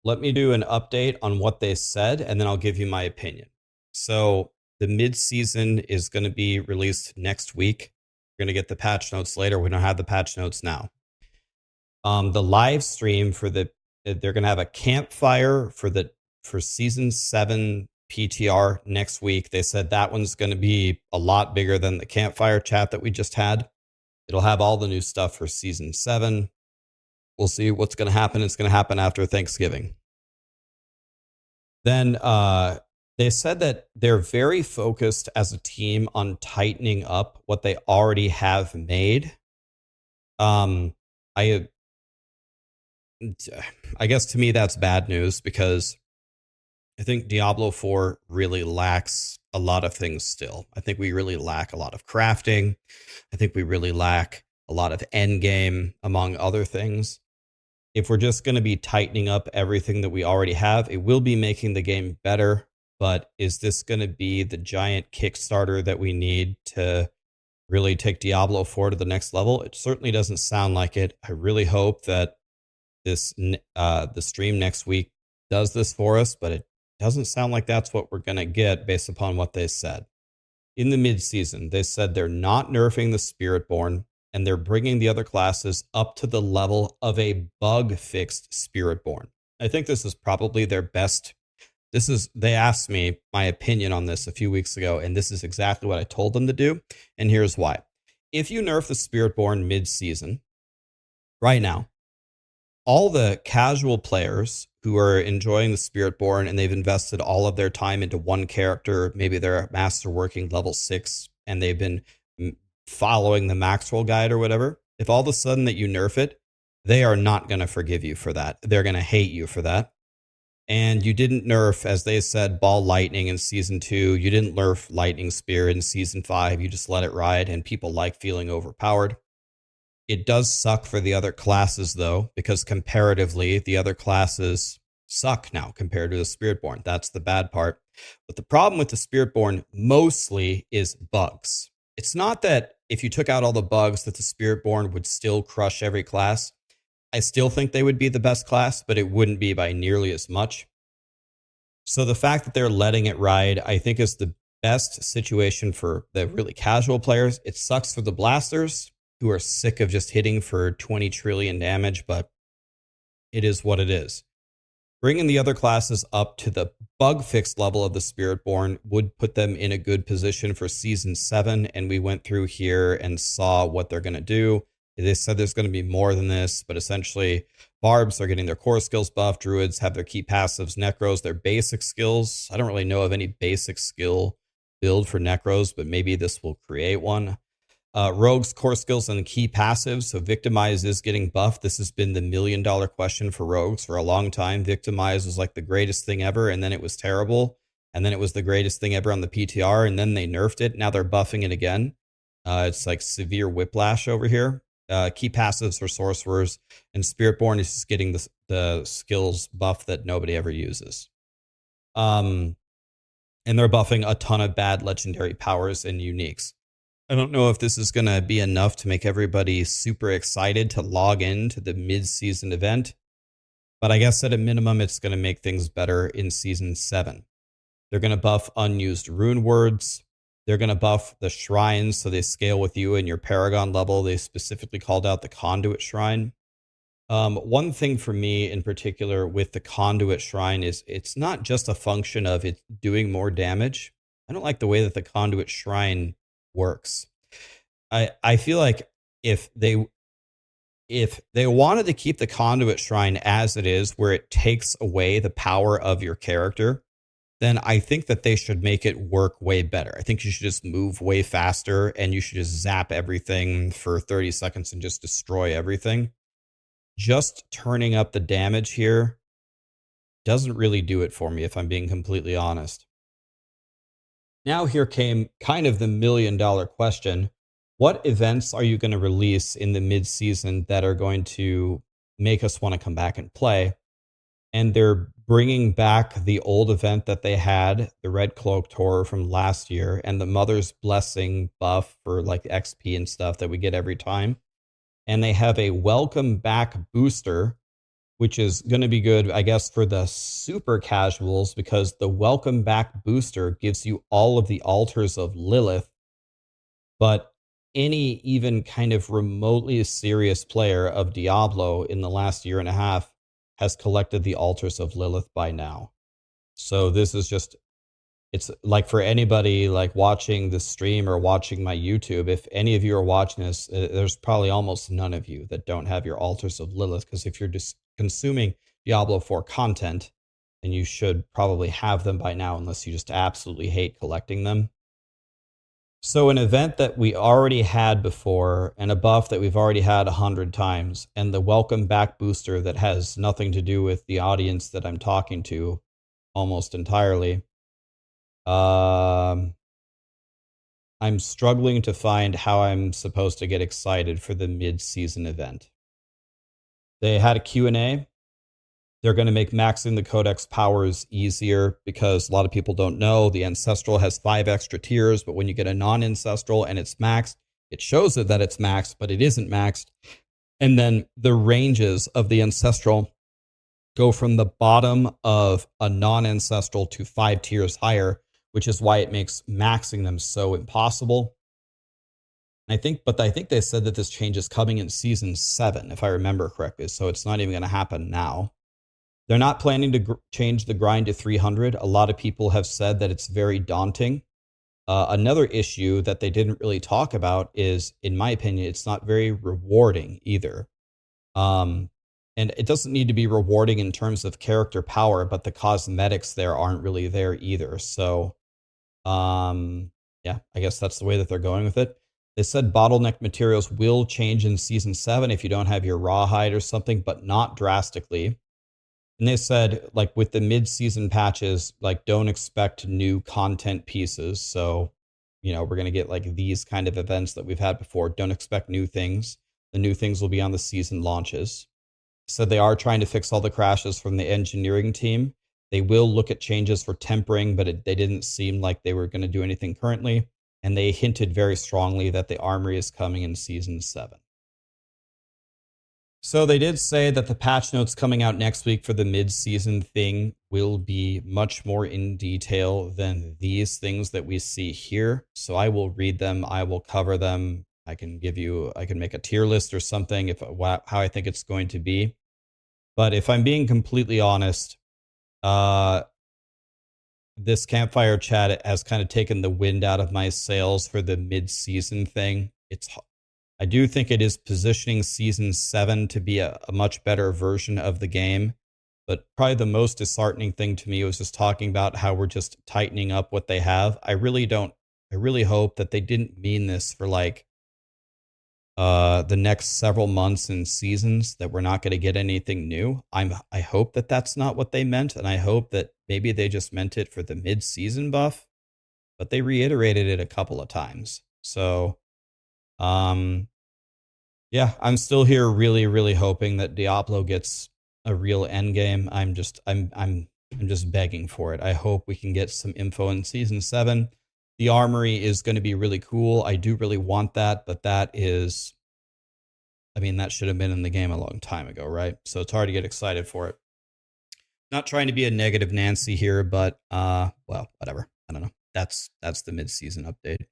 let me do an update on what they said, and then I'll give you my opinion. So the mid-season is going to be released next week. We're going to get the patch notes later. We don't have the patch notes now. The live stream they're going to have a campfire for season 7 PTR next week. They said that one's going to be a lot bigger than the campfire chat that we just had. It'll have all the new stuff for season 7. We'll see what's going to happen. It's going to happen after Thanksgiving. Then they said that they're very focused as a team on tightening up what they already have made. I guess to me that's bad news, because I think Diablo 4 really lacks a lot of things still. I think we really lack a lot of crafting. I think we really lack a lot of end game, among other things. If we're just going to be tightening up everything that we already have, it will be making the game better. But is this going to be the giant Kickstarter that we need to really take Diablo 4 to the next level? It certainly doesn't sound like it. I really hope that the stream next week does this for us, but it doesn't sound like that's what we're going to get based upon what they said. In the mid-season, they said they're not nerfing the Spiritborn, and they're bringing the other classes up to the level of a bug-fixed Spiritborn. I think this is probably their best. They asked me my opinion on this a few weeks ago, and this is exactly what I told them to do, and here's why. If you nerf the Spiritborn mid-season, right now, all the casual players who are enjoying the Spiritborn and they've invested all of their time into one character, maybe they're a master working level 6, and they've been following the Maxwell guide or whatever, if all of a sudden that you nerf it, they are not going to forgive you for that. They're going to hate you for that. And you didn't nerf, as they said, Ball Lightning in Season 2. You didn't nerf Lightning Spear in Season 5. You just let it ride, and people like feeling overpowered. It does suck for the other classes, though, because comparatively, the other classes suck now compared to the Spiritborn. That's the bad part. But the problem with the Spiritborn mostly is bugs. It's not that if you took out all the bugs that the Spiritborn would still crush every class. I still think they would be the best class, but it wouldn't be by nearly as much. So the fact that they're letting it ride, I think, is the best situation for the really casual players. It sucks for the blasters, who are sick of just hitting for 20 trillion damage, but it is what it is. Bringing the other classes up to the bug fix level of the Spiritborn would put them in a good position for Season 7, and we went through here and saw what they're going to do. They said there's going to be more than this, but essentially, Barbs are getting their core skills buffed, Druids have their key passives, Necros, their basic skills. I don't really know of any basic skill build for Necros, but maybe this will create one. Rogues, core skills, and key passives. So Victimize is getting buffed. This has been the $1 million question for Rogues for a long time. Victimize was like the greatest thing ever, and then it was terrible. And then it was the greatest thing ever on the PTR, and then they nerfed it. Now they're buffing it again. It's like severe whiplash over here. Key passives for Sorcerers, and Spiritborn is just getting the skills buff that nobody ever uses. And they're buffing a ton of bad legendary powers and uniques. I don't know if this is going to be enough to make everybody super excited to log into the mid-season event, but I guess at a minimum, it's going to make things better in Season 7. They're going to buff unused rune words. They're going to buff the shrines so they scale with you and your Paragon level. They specifically called out the Conduit Shrine. One thing for me in particular with the Conduit Shrine is it's not just a function of it doing more damage. I don't like the way that the Conduit Shrine works. I feel like if they wanted to keep the Conduit Shrine as it is, where it takes away the power of your character, then I think that they should make it work way better. I think you should just move way faster, and you should just zap everything for 30 seconds and just destroy everything. Just turning up the damage here doesn't really do it for me, if I'm being completely honest. Now here came kind of the $1 million question. What events are you going to release in the mid-season that are going to make us want to come back and play? And they're bringing back the old event that they had, the Red Cloak Tour from last year, and the Mother's Blessing buff for like XP and stuff that we get every time. And they have a welcome back booster which is going to be good, I guess, for the super casuals, because the welcome back booster gives you all of the altars of Lilith. But any even kind of remotely serious player of Diablo in the last year and a half has collected the altars of Lilith by now. So this is just, it's like for anybody like watching the stream or watching my YouTube, if any of you are watching this, there's probably almost none of you that don't have your altars of Lilith, because if you're just consuming Diablo 4 content, then you should probably have them by now, unless you just absolutely hate collecting them. So an event that we already had before, and a buff that we've already had 100 times, and the welcome back booster that has nothing to do with the audience that I'm talking to almost entirely. I'm struggling to find how I'm supposed to get excited for the mid-season event. They had a Q&A. They're going to make maxing the codex powers easier, because a lot of people don't know the ancestral has 5 extra tiers, but when you get a non-ancestral and it's maxed, it shows it that it's maxed, but it isn't maxed. And then the ranges of the ancestral go from the bottom of a non-ancestral to 5 tiers higher, which is why it makes maxing them so impossible. I think they said that this change is coming in season 7, if I remember correctly, so it's not even going to happen now. They're not planning to change the grind to 300. A lot of people have said that it's very daunting. Another issue that they didn't really talk about is, in my opinion, it's not very rewarding either. And it doesn't need to be rewarding in terms of character power, but the cosmetics there aren't really there either. So, yeah, I guess that's the way that they're going with it. They said bottleneck materials will change in season 7 if you don't have your rawhide or something, but not drastically. And they said, like, with the mid-season patches, like, don't expect new content pieces. So, you know, we're going to get like these kind of events that we've had before. Don't expect new things. The new things will be on the season launches. So they are trying to fix all the crashes from the engineering team. They will look at changes for tempering, but they didn't seem like they were going to do anything currently. And they hinted very strongly that the armory is coming in season 7. So they did say that the patch notes coming out next week for the mid-season thing will be much more in detail than these things that we see here. So I will read them. I will cover them. I can make a tier list or something how I think it's going to be. But if I'm being completely honest, this campfire chat has kind of taken the wind out of my sails for the mid-season thing. I do think it is positioning season 7 to be a much better version of the game. But probably the most disheartening thing to me was just talking about how we're just tightening up what they have. I really hope that they didn't mean this for like the next several months and seasons, that we're not going to get anything new. I hope that that's not what they meant. And I hope that maybe they just meant it for the mid-season buff, but they reiterated it a couple of times. So, yeah, I'm still here really, really hoping that Diablo gets a real end game. I'm just begging for it. I hope we can get some info in season 7. The armory is going to be really cool. I do really want that, but that should have been in the game a long time ago, right? So it's hard to get excited for it. Not trying to be a negative Nancy here, but well, whatever. I don't know. That's the mid-season update.